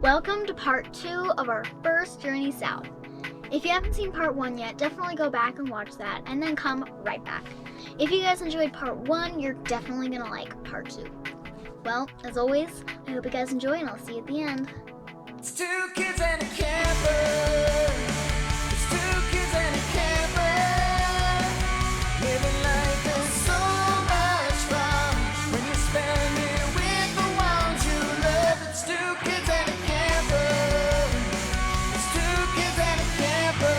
Welcome to part 2 of our first journey south. If you haven't seen part 1 yet, definitely go back and watch that and then come right back. If you guys enjoyed part 1, you're definitely gonna like part 2. Well, as always, I hope you guys enjoy and I'll see you at the end. It's 2 kids and a camper. It's 2 kids and a camper. Living life is so much fun when you spend it with the ones you love. It's 2 kids and a camper. It's 2 kids and a camper.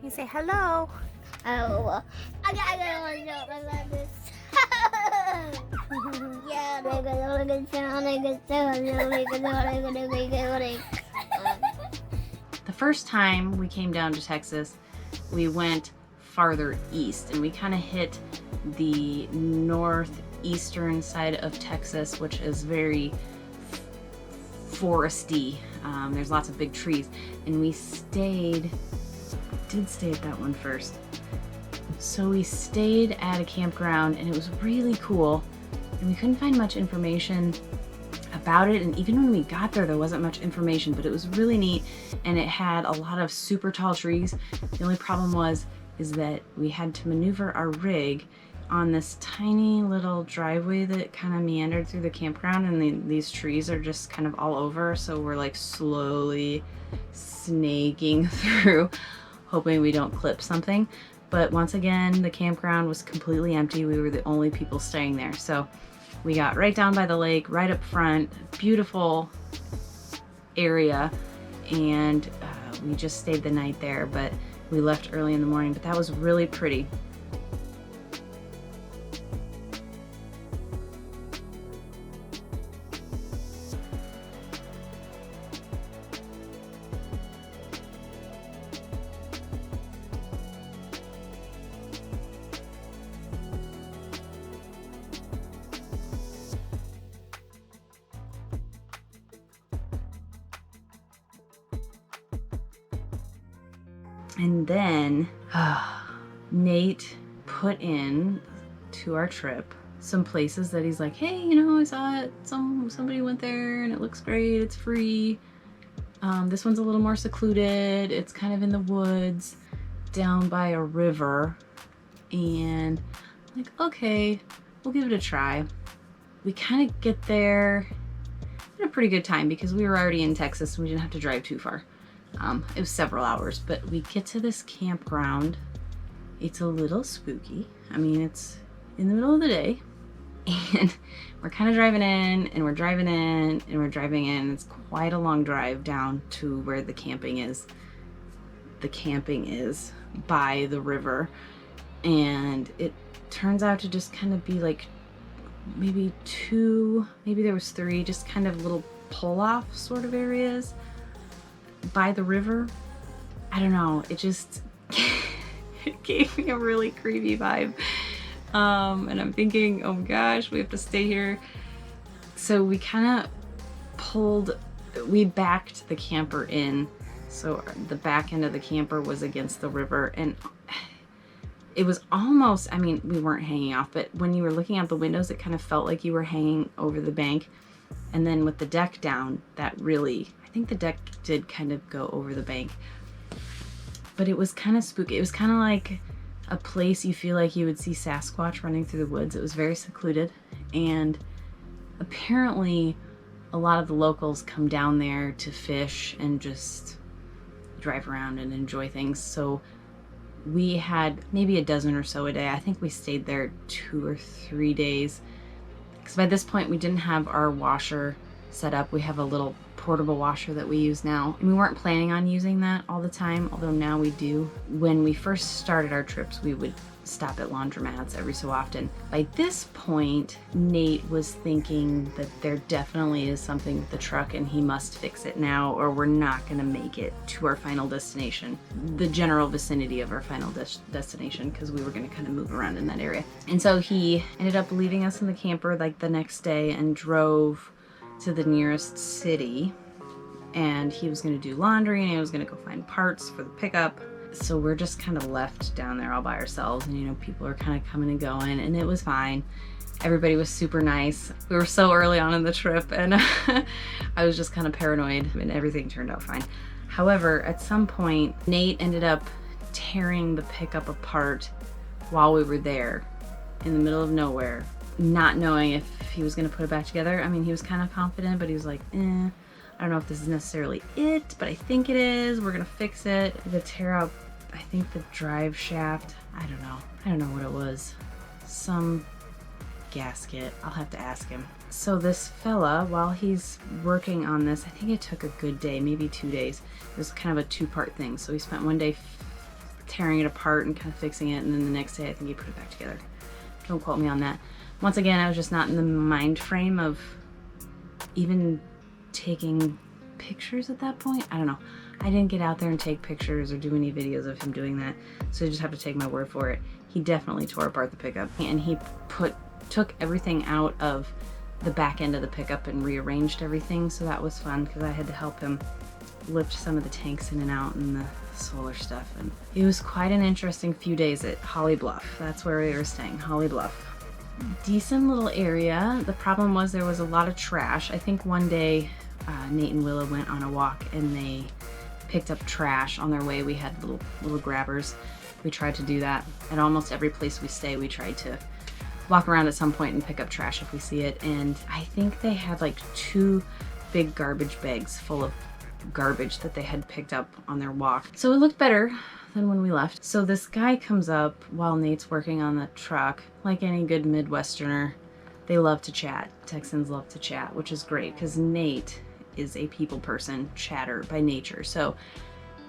You say hello. Oh, I got this. The first time we came down to Texas, we went farther east and we kind of hit the northeastern side of Texas, which is very foresty. There's lots of big trees, and we did stay at that one first. So we stayed at a campground and it was really cool, and we couldn't find much information about it, and even when we got there wasn't much information, but it was really neat and it had a lot of super tall trees. The only problem is that we had to maneuver our rig on this tiny little driveway that kind of meandered through the campground, and these trees are just kind of all over, so we're like slowly snaking through, hoping we don't clip something. But once again, the campground was completely empty. We were the only people staying there, so we got right down by the lake, right up front, beautiful area, and we just stayed the night there, but we left early in the morning. But that was really pretty. And then Nate put in to our trip some places that he's like, hey, I saw it. Somebody went there and it looks great. It's free. This one's a little more secluded. It's kind of in the woods down by a river. And I'm like, okay, we'll give it a try. We kind of get there in a pretty good time because we were already in Texas and we didn't have to drive too far. It was several hours, but we get to this campground. It's a little spooky. I mean, it's in the middle of the day, and we're kind of driving in, and we're driving in, and we're driving in. It's quite a long drive down to where the camping is. The camping is by the river, and it turns out to just kind of be like maybe there was 3, just kind of little pull-off sort of areas by the river. I don't know, it just it gave me a really creepy vibe, and I'm thinking, oh my gosh, we have to stay here. So we kind of backed the camper in, so the back end of the camper was against the river, and it was almost, I mean, we weren't hanging off, but when you were looking out the windows, it kind of felt like you were hanging over the bank. And then with the deck down, I think the deck did kind of go over the bank, but it was kind of spooky. It was kind of like a place you feel like you would see Sasquatch running through the woods. It was very secluded, and apparently a lot of the locals come down there to fish and just drive around and enjoy things. So we had maybe a dozen or so a day. I think we stayed there 2 or 3 days, because by this point we didn't have our washer set up. We have a little portable washer that we use now, and we weren't planning on using that all the time, although now we do. When we first started our trips, we would stop at laundromats every so often. By this point, Nate was thinking that there definitely is something with the truck and he must fix it now or we're not going to make it to our final destination, the general vicinity of our final destination, because we were going to kind of move around in that area. And so he ended up leaving us in the camper like the next day and drove to the nearest city, and he was going to do laundry and he was going to go find parts for the pickup. So we're just kind of left down there all by ourselves, and you know, people are kind of coming and going, and it was fine. Everybody was super nice. We were so early on in the trip, and I was just kind of paranoid, and everything turned out fine. However, at some point, Nate ended up tearing the pickup apart while we were there in the middle of nowhere, not knowing if he was going to put it back together. I mean, he was kind of confident, but he was like, I don't know if this is necessarily it, but I think it is. We're gonna fix it. The tear out, I think the drive shaft, I don't know what it was. Some gasket, I'll have to ask him. So this fella, while he's working on this, I think it took a good day, maybe 2 days. It was kind of a two-part thing. So he spent one day tearing it apart and kind of fixing it, and then the next day I think he put it back together. Don't quote me on that. Once again, I was just not in the mind frame of even taking pictures at that point. I don't know. I didn't get out there and take pictures or do any videos of him doing that, so you just have to take my word for it. He definitely tore apart the pickup, and he took everything out of the back end of the pickup and rearranged everything, so that was fun because I had to help him lift some of the tanks in and out and the solar stuff. And it was quite an interesting few days at Holly Bluff. That's where we were staying, Holly Bluff. Decent little area. The problem was there was a lot of trash. I think one day Nate and Willa went on a walk and they picked up trash on their way. We had little grabbers. We tried to do that at almost every place we stay. We tried to walk around at some point and pick up trash if we see it. And I think they had like 2 big garbage bags full of garbage that they had picked up on their walk. So it looked better than when we left. So this guy comes up while Nate's working on the truck. Like any good Midwesterner, they love to chat. Texans love to chat, which is great because Nate is a people person, chatter by nature. So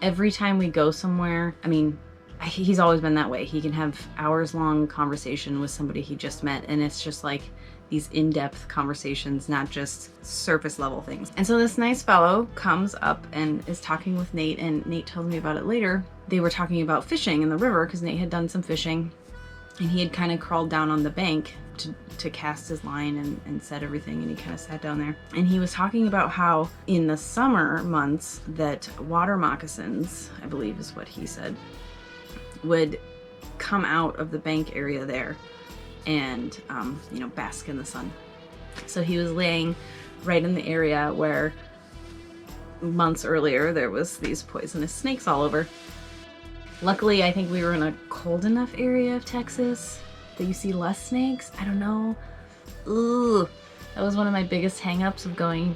every time we go somewhere, I mean, he's always been that way. He can have hours-long conversation with somebody he just met, and it's just like these in-depth conversations, not just surface-level things. And so this nice fellow comes up and is talking with Nate, and Nate tells me about it later. They were talking about fishing in the river because Nate had done some fishing, and he had kind of crawled down on the bank to cast his line and set everything, and he kind of sat down there. And he was talking about how in the summer months that water moccasins, I believe is what he said, would come out of the bank area there and you know, bask in the sun. So he was laying right in the area where months earlier there was these poisonous snakes all over. Luckily, I think we were in a cold enough area of Texas that you see less snakes. I don't know. Ooh, that was one of my biggest hang-ups of going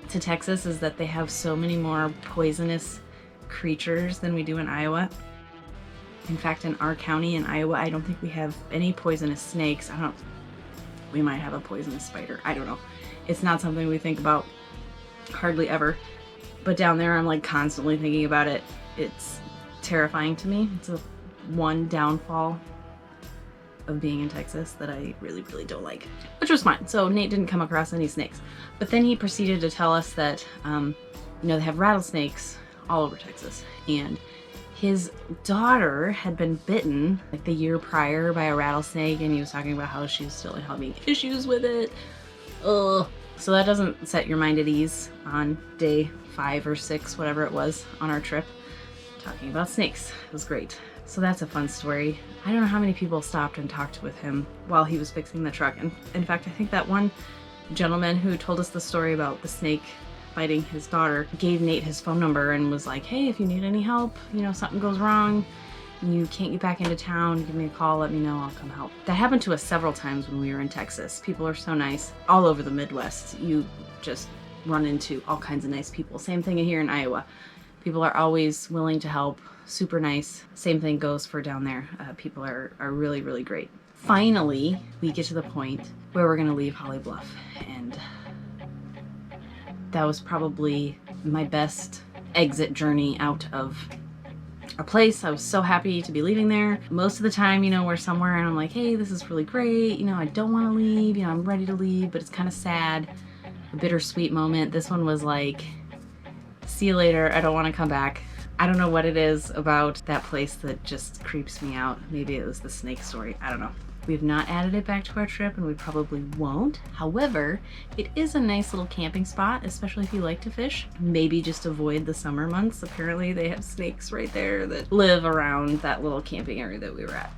to Texas, is that they have so many more poisonous creatures than we do in Iowa. In fact, in our county in Iowa, I don't think we have any poisonous snakes. We might have a poisonous spider. I don't know. It's not something we think about hardly ever. But down there, I'm like constantly thinking about it. It's terrifying to me. It's one downfall of being in Texas that I really, really don't like, which was fine. So Nate didn't come across any snakes. But then he proceeded to tell us that, you know, they have rattlesnakes all over Texas. And his daughter had been bitten like the year prior by a rattlesnake, and he was talking about how she's still having issues with it. Ugh. So that doesn't set your mind at ease on day 5 or 6, whatever it was, on our trip. Talking about snakes. It was great. So that's a fun story. I don't know how many people stopped and talked with him while he was fixing the truck. And in fact, I think that one gentleman who told us the story about the snake biting his daughter gave Nate his phone number and was like, hey, if you need any help, you know, something goes wrong, you can't get back into town, give me a call, let me know, I'll come help. That happened to us several times when we were in Texas. People are so nice. All over the Midwest, you just run into all kinds of nice people. Same thing here in Iowa. People are always willing to help, super nice. Same thing goes for down there. People are really, really great. Finally, we get to the point where we're gonna leave Holly Bluff, and that was probably my best exit journey out of a place. I was so happy to be leaving there. Most of the time, you know, we're somewhere and I'm like, hey, this is really great. You know, I don't want to leave. You know, I'm ready to leave, but it's kind of sad. A bittersweet moment. This one was like, see you later. I don't want to come back. I don't know what it is about that place that just creeps me out. Maybe it was the snake story. I don't know. We've not added it back to our trip and we probably won't. However, it is a nice little camping spot, especially if you like to fish. Maybe just avoid the summer months. Apparently they have snakes right there that live around that little camping area that we were at.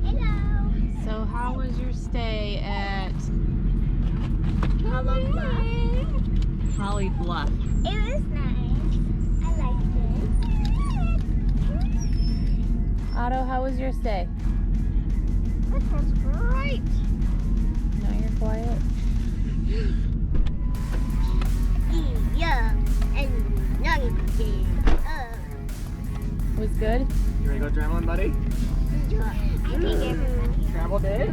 Hello. So how was your stay at Hollow Bluff. Holly Bluff? It was nice. I liked Otto, how was your stay? it. This was great. Now you're quiet. Yeah. And now you Was good? You ready to go traveling, buddy? I think everybody. Travel day?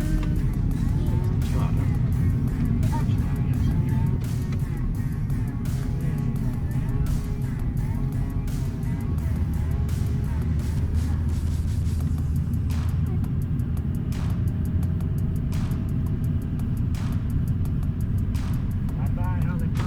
Bye-bye, how's it go?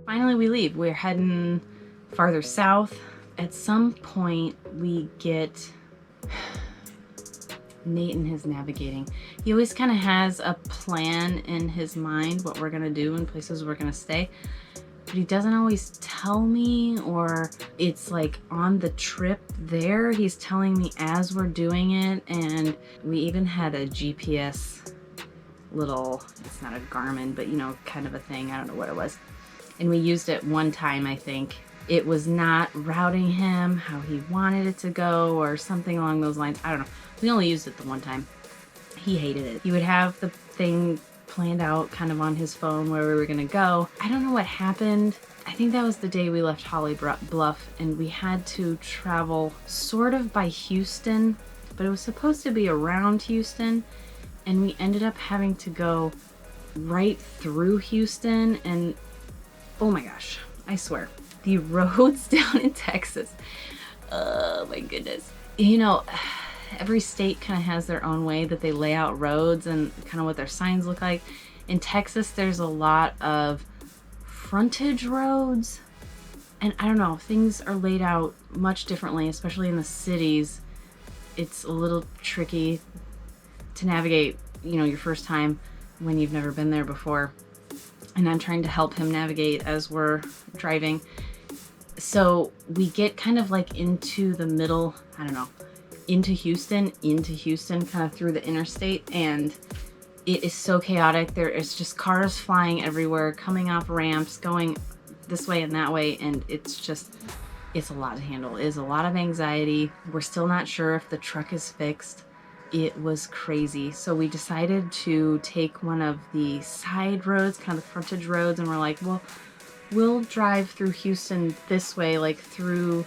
Finally, we leave. We're heading farther south. At some point, we get Nate and his navigating. He always kind of has a plan in his mind what we're gonna do and places we're gonna stay, but he doesn't always tell me, or it's like on the trip there, he's telling me as we're doing it. And we even had a GPS little, it's not a Garmin, but you know, kind of a thing. I don't know what it was. And we used it one time, I think. It was not routing him how he wanted it to go or something along those lines. I don't know. We only used it the one time. He hated it. He would have the thing planned out kind of on his phone where we were gonna go. I don't know what happened. I think that was the day we left Holly Bluff and we had to travel sort of by Houston, but it was supposed to be around Houston, and we ended up having to go right through Houston. And oh my gosh, I swear, the roads down in Texas, oh my goodness. You know, every state kind of has their own way that they lay out roads and kind of what their signs look like. In Texas, there's a lot of frontage roads, and I don't know, things are laid out much differently, especially in the cities. It's a little tricky to navigate, you know, your first time when you've never been there before. And I'm trying to help him navigate as we're driving. So we get kind of like into the middle, I don't know, into Houston, kind of through the interstate, and it is so chaotic. There is just cars flying everywhere, coming off ramps, going this way and that way, and it's a lot to handle. It is a lot of anxiety. We're still not sure if the truck is fixed. It was crazy. So we decided to take one of the side roads, kind of the frontage roads, and we're like, well, we'll drive through Houston this way, like through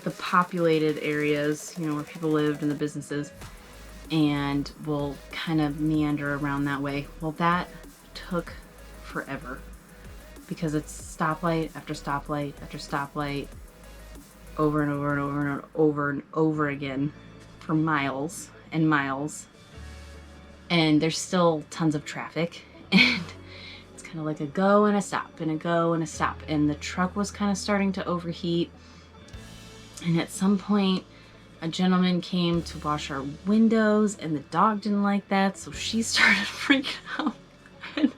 the populated areas, you know, where people lived and the businesses, and we'll kind of meander around that way. Well, that took forever because it's stoplight after stoplight after stoplight over and over and over and over and over again for miles and miles. And there's still tons of traffic, and it's kind of like a go and a stop and a go and a stop. And the truck was kind of starting to overheat. And at some point, a gentleman came to wash our windows, and the dog didn't like that, so she started freaking out. And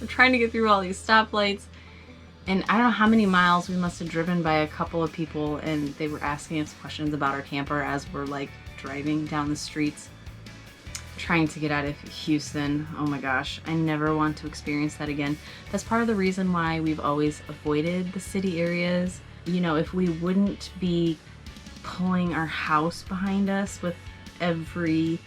we're trying to get through all these stoplights, and I don't know how many miles we must have driven by a couple of people, and they were asking us questions about our camper as we're like driving down the streets trying to get out of Houston. Oh my gosh, I never want to experience that again. That's part of the reason why we've always avoided the city areas. You know, if we wouldn't be pulling our house behind us with every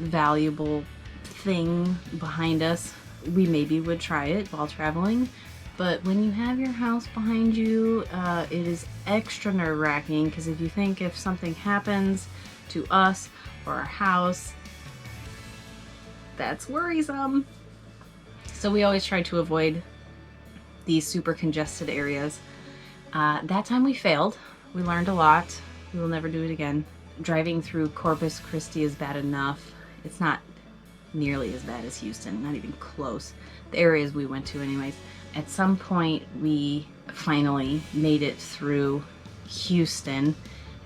valuable thing behind us, we maybe would try it while traveling. But when you have your house behind you, it is extra nerve-wracking, because if you think if something happens to us or our house, that's worrisome. So we always try to avoid these super congested areas. That time we failed. We learned a lot. We will never do it again. Driving through Corpus Christi is bad enough. It's not nearly as bad as Houston, not even close. The areas we went to anyways. At some point we finally made it through Houston,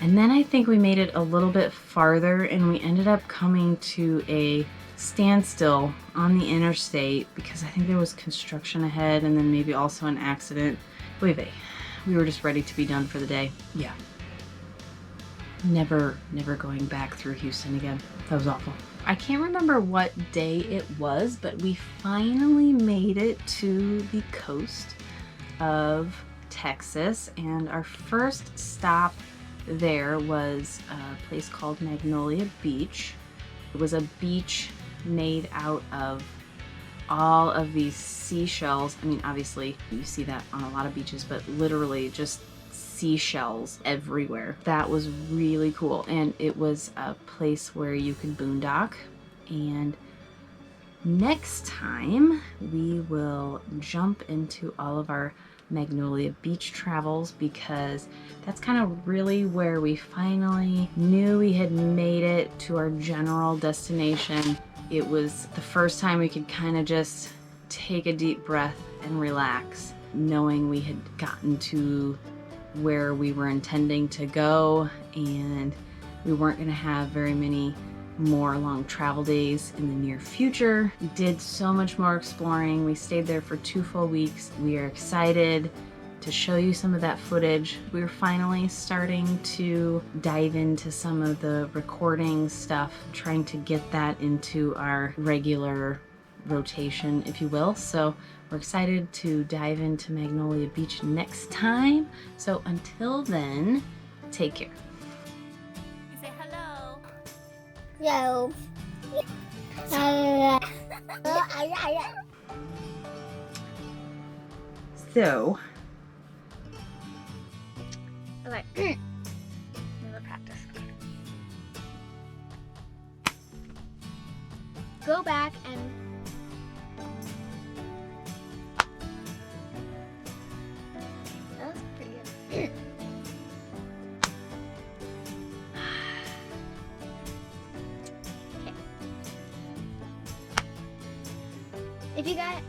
and then I think we made it a little bit farther, and we ended up coming to a standstill on the interstate because I think there was construction ahead, and then maybe also an accident. We were just ready to be done for the day. Yeah. Never going back through Houston again. That was awful. I can't remember what day it was, but we finally made it to the coast of Texas, and our first stop there was a place called Magnolia Beach. It was a beach made out of all of these seashells. I mean, obviously you see that on a lot of beaches, but literally just seashells everywhere. That was really cool, and it was a place where you could boondock. And next time we will jump into all of our Magnolia Beach travels, because that's kind of really where we finally knew we had made it to our general destination. It was the first time we could kind of just take a deep breath and relax, knowing we had gotten to where we were intending to go, and we weren't going to have very many more long travel days in the near future. We did so much more exploring. We stayed there for 2 full weeks. We are excited to show you some of that footage. We were finally starting to dive into some of the recording stuff, trying to get that into our regular rotation, if you will. So we're excited to dive into Magnolia Beach next time. So until then, take care. You say hello. Yo. So, Okay. Another practice. Go back and that was pretty good. Okay. If you got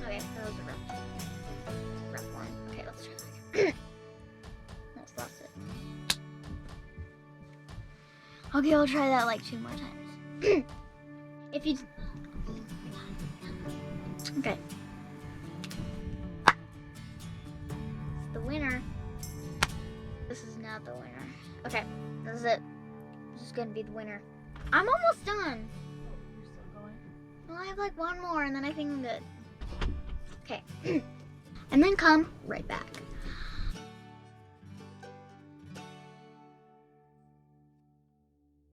okay, that was a rough one. Okay, let's try that again. Let's lost it. Okay, we'll try that like 2 more times. If you okay. It's the winner. This is not the winner. Okay, this is it. This is gonna be the winner. I'm almost done. you're still going? Well, I have like 1 more and then I think I'm good. Okay. And then come right back.